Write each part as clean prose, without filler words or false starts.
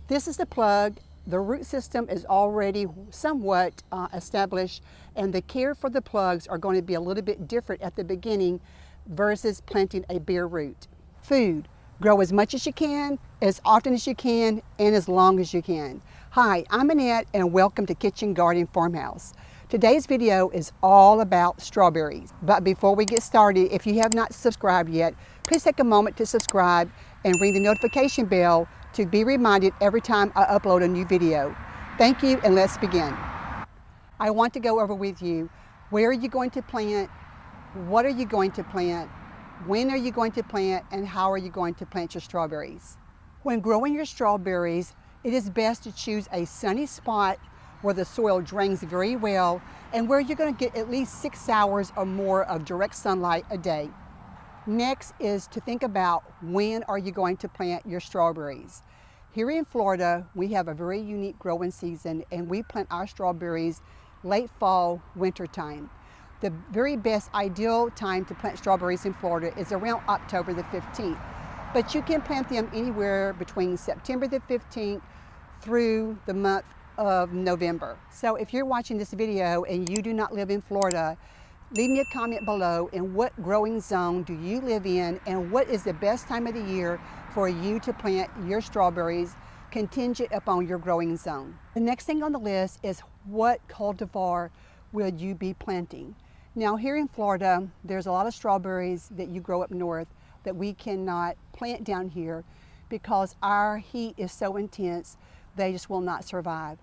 This is the plug. The root system is already somewhat established, and the care for the plugs are going to be a little bit different at the beginning versus planting a bare root. Food. Grow as much as you can, as often as you can, and as long as you can. Hi, I'm Annette, and welcome to Kitchen Garden Farmhouse. Today's video is all about strawberries. But before we get started, if you have not subscribed yet, please take a moment to subscribe and ring the notification bell to be reminded every time I upload a new video. Thank you, and let's begin. I want to go over with you, where are you going to plant, what are you going to plant, when are you going to plant, and how are you going to plant your strawberries. When growing your strawberries, it is best to choose a sunny spot where the soil drains very well and where you're going to get at least 6 hours or more of direct sunlight a day. Next is to think about when are you going to plant your strawberries. Here in Florida, we have a very unique growing season, and we plant our strawberries late fall, winter time. The very best ideal time to plant strawberries in Florida is around October the 15th, but you can plant them anywhere between September the 15th through the month of November. So if you're watching this video and you do not live in Florida, leave me a comment below in what growing zone do you live in and what is the best time of the year for you to plant your strawberries, contingent upon your growing zone. The next thing on the list is what cultivar will you be planting. Now here in Florida, there's a lot of strawberries that you grow up north that we cannot plant down here because our heat is so intense, they just will not survive.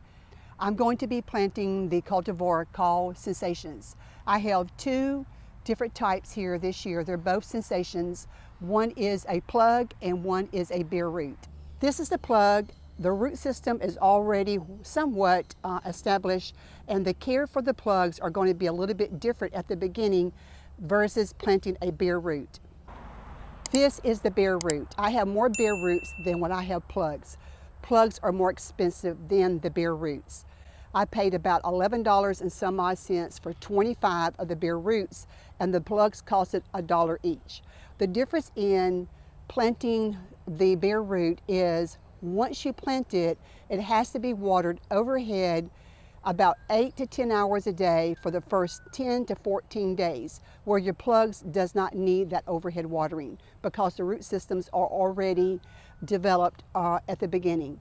I'm going to be planting the cultivar called Sensations. I have two different types here this year. They're both Sensations. One is a plug and one is a bare root. This is the plug. The root system is already somewhat established, and the care for the plugs are going to be a little bit different at the beginning versus planting a bare root. This is the bare root. I have more bare roots than what I have plugs. Plugs are more expensive than the bare roots. I paid about $11 and some odd cents for 25 of the bare roots, and the plugs costed $1 each. The difference in planting the bare root is once you plant it, it has to be watered overhead about 8 to 10 hours a day for the first 10 to 14 days, where your plugs does not need that overhead watering because the root systems are already developed at the beginning.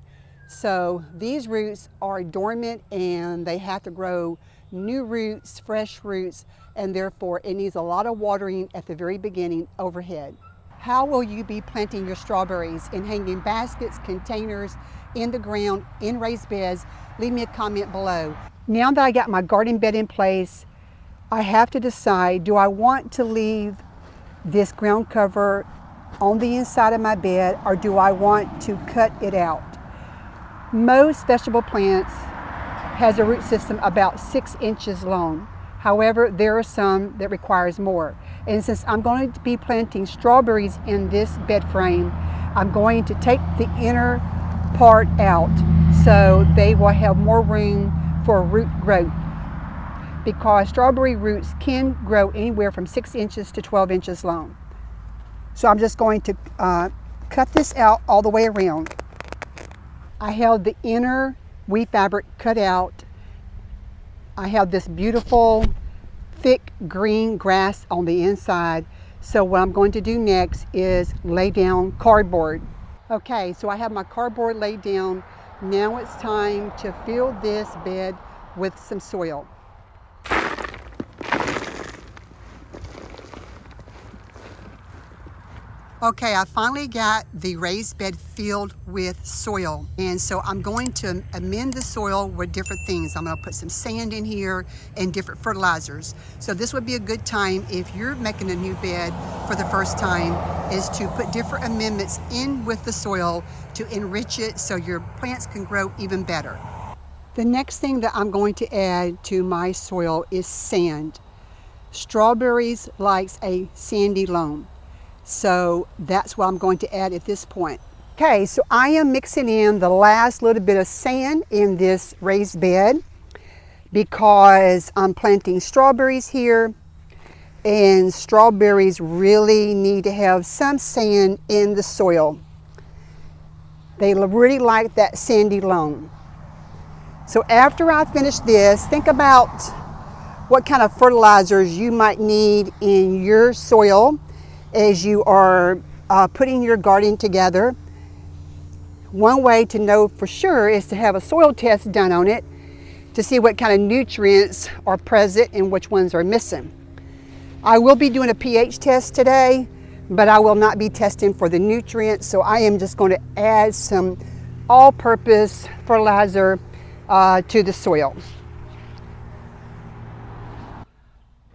So these roots are dormant and they have to grow new roots, fresh roots, and therefore it needs a lot of watering at the very beginning overhead. How will you be planting your strawberries? In hanging baskets, containers, in the ground, in raised beds? Leave me a comment below. Now that I got my garden bed in place, I have to decide, do I want to leave this ground cover on the inside of my bed, or do I want to cut it out? Most vegetable plants has a root system about 6 inches long. However, there are some that requires more. And since I'm going to be planting strawberries in this bed frame, I'm going to take the inner part out so they will have more room for root growth, because strawberry roots can grow anywhere from 6 inches to 12 inches long. So I'm just going to cut this out all the way around. I have the inner weave fabric cut out. I have this beautiful thick green grass on the inside. So what I'm going to do next is lay down cardboard. Okay, so I have my cardboard laid down. Now it's time to fill this bed with some soil. Okay, I finally got the raised bed filled with soil. And so I'm going to amend the soil with different things. I'm gonna put some sand in here and different fertilizers. So this would be a good time if you're making a new bed for the first time, is to put different amendments in with the soil to enrich it so your plants can grow even better. The next thing that I'm going to add to my soil is sand. Strawberries likes a sandy loam. So that's what I'm going to add at this point. Okay, so I am mixing in the last little bit of sand in this raised bed because I'm planting strawberries here, and strawberries really need to have some sand in the soil. They really like that sandy loam. So after I finish this, think about what kind of fertilizers you might need in your soil as you are putting your garden together. One way to know for sure is to have a soil test done on it to see what kind of nutrients are present and which ones are missing. I will be doing a pH test today, but I will not be testing for the nutrients, so I am just going to add some all-purpose fertilizer to the soil.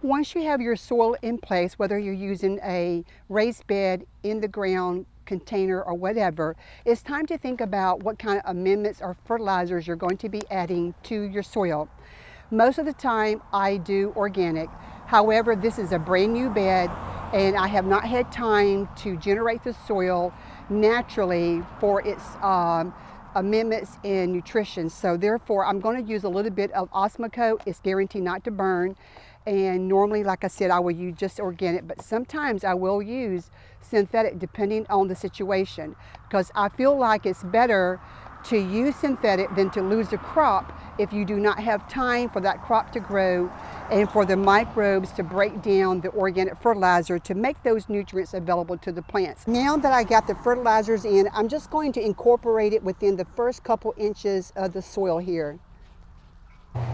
Once you have your soil in place, whether you're using a raised bed, in the ground container, or whatever, it's time to think about what kind of amendments or fertilizers you're going to be adding to your soil. Most of the time I do organic. However, this is a brand new bed and I have not had time to generate the soil naturally for its amendments in nutrition. So therefore, I'm going to use a little bit of Osmocote. It's guaranteed not to burn. And normally, like I said, I will use just organic, but sometimes I will use synthetic depending on the situation, because I feel like it's better to use synthetic than to lose a crop if you do not have time for that crop to grow and for the microbes to break down the organic fertilizer to make those nutrients available to the plants. Now that I got the fertilizers in, I'm just going to incorporate it within the first couple inches of the soil here.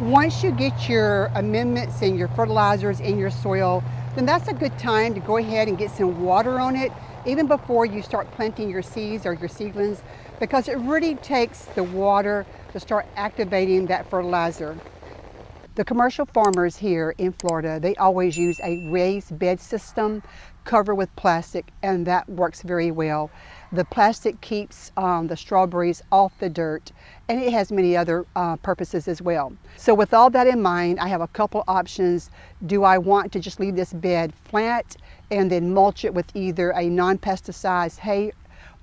Once you get your amendments and your fertilizers in your soil, then that's a good time to go ahead and get some water on it, even before you start planting your seeds or your seedlings, because it really takes the water to start activating that fertilizer. The commercial farmers here in Florida, they always use a raised bed system covered with plastic, and that works very well. The plastic keeps the strawberries off the dirt, and it has many other purposes as well. So with all that in mind, I have a couple options. Do I want to just leave this bed flat and then mulch it with either a non-pesticized hay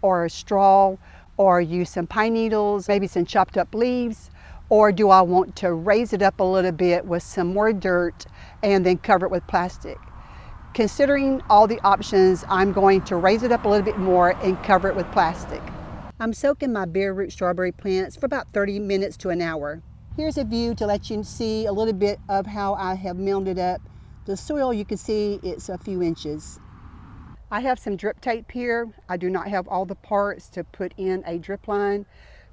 or a straw, or use some pine needles, maybe some chopped up leaves? Or do I want to raise it up a little bit with some more dirt and then cover it with plastic? Considering all the options, I'm going to raise it up a little bit more and cover it with plastic. I'm soaking my bare root strawberry plants for about 30 minutes to an hour. Here's a view to let you see a little bit of how I have mounded up the soil. You can see it's a few inches. I have some drip tape here. I do not have all the parts to put in a drip line,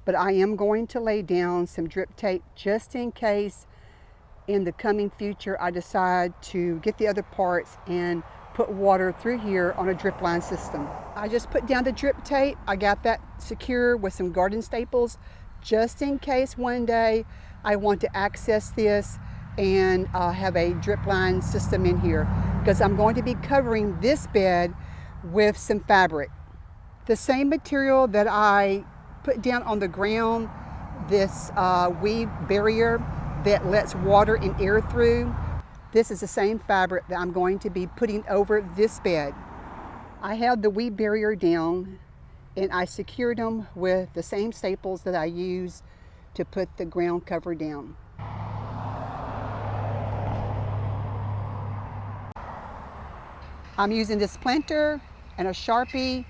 but I am going to lay down some drip tape just in case in the coming future I decide to get the other parts and put water through here on a drip line system. I just put down the drip tape. I got that secure with some garden staples just in case one day I want to access this and have a drip line system in here, because I'm going to be covering this bed with some fabric. The same material that I put down on the ground, this weed barrier that lets water and air through, this is the same fabric that I'm going to be putting over this bed. I have the weed barrier down and I secured them with the same staples that I use to put the ground cover down. I'm using this planter and a Sharpie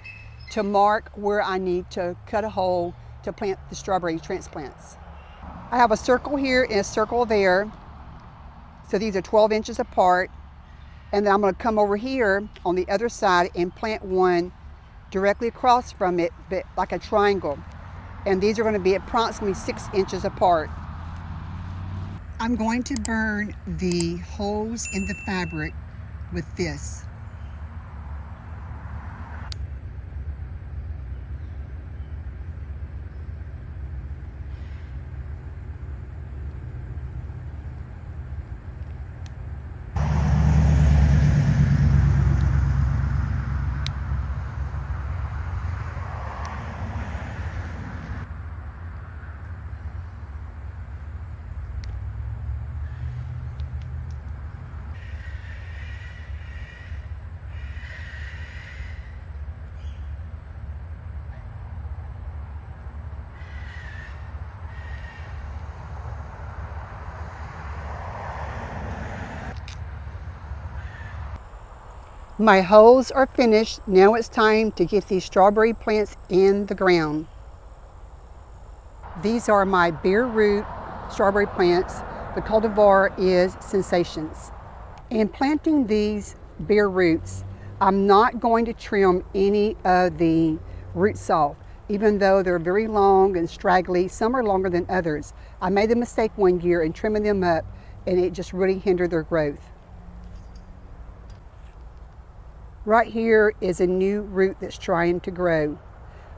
to mark where I need to cut a hole to plant the strawberry transplants. I have a circle here and a circle there. So these are 12 inches apart. And then I'm going to come over here on the other side and plant one directly across from it, but like a triangle. And these are going to be approximately 6 inches apart. I'm going to burn the holes in the fabric with this. My holes are finished. Now it's time to get these strawberry plants in the ground. These are my bare root strawberry plants. The cultivar is Sensations. In planting these bare roots, I'm not going to trim any of the roots off, even though they're very long and straggly. Some are longer than others. I made the mistake one year in trimming them up, and it just really hindered their growth. Right here is a new root that's trying to grow.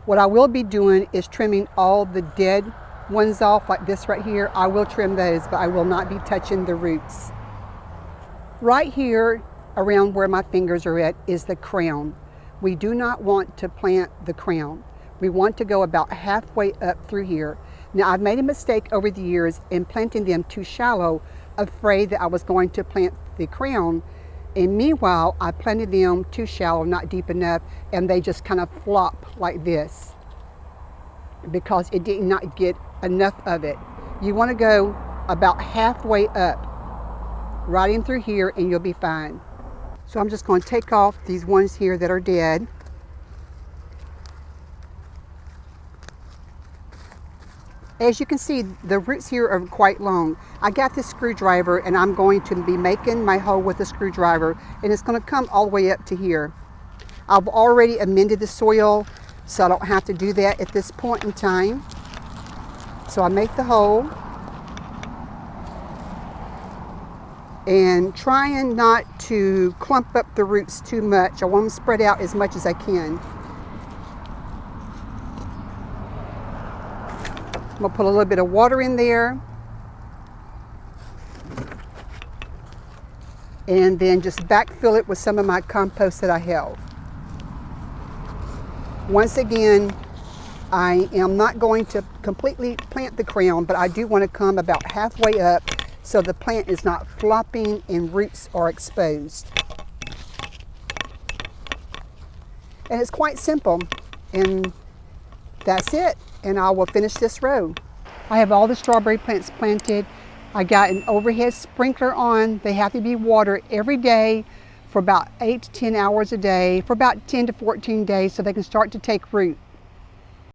What I will be doing is trimming all the dead ones off, like this right here. I will trim those, but I will not be touching the roots. Right here, around where my fingers are at, is the crown. We do not want to plant the crown. We want to go about halfway up through here. Now, I've made a mistake over the years in planting them too shallow, afraid that I was going to plant the crown. And meanwhile, I planted them too shallow, not deep enough, and they just kind of flop like this because it did not get enough of it. You want to go about halfway up, right in through here, and you'll be fine. So I'm just going to take off these ones here that are dead. As you can see, the roots here are quite long. I got this screwdriver, and I'm going to be making my hole with the screwdriver, and it's going to come all the way up to here. I've already amended the soil, so I don't have to do that at this point in time. So I make the hole, and trying not to clump up the roots too much. I want them spread out as much as I can. I'm gonna put a little bit of water in there, and then just backfill it with some of my compost that I have. Once again, I am not going to completely plant the crown, but I do want to come about halfway up so the plant is not flopping and roots are exposed. And it's quite simple, and that's it. And I will finish this row. I have all the strawberry plants planted. I got an overhead sprinkler on. They have to be watered every day for about 8 to 10 hours a day for about 10 to 14 days so they can start to take root.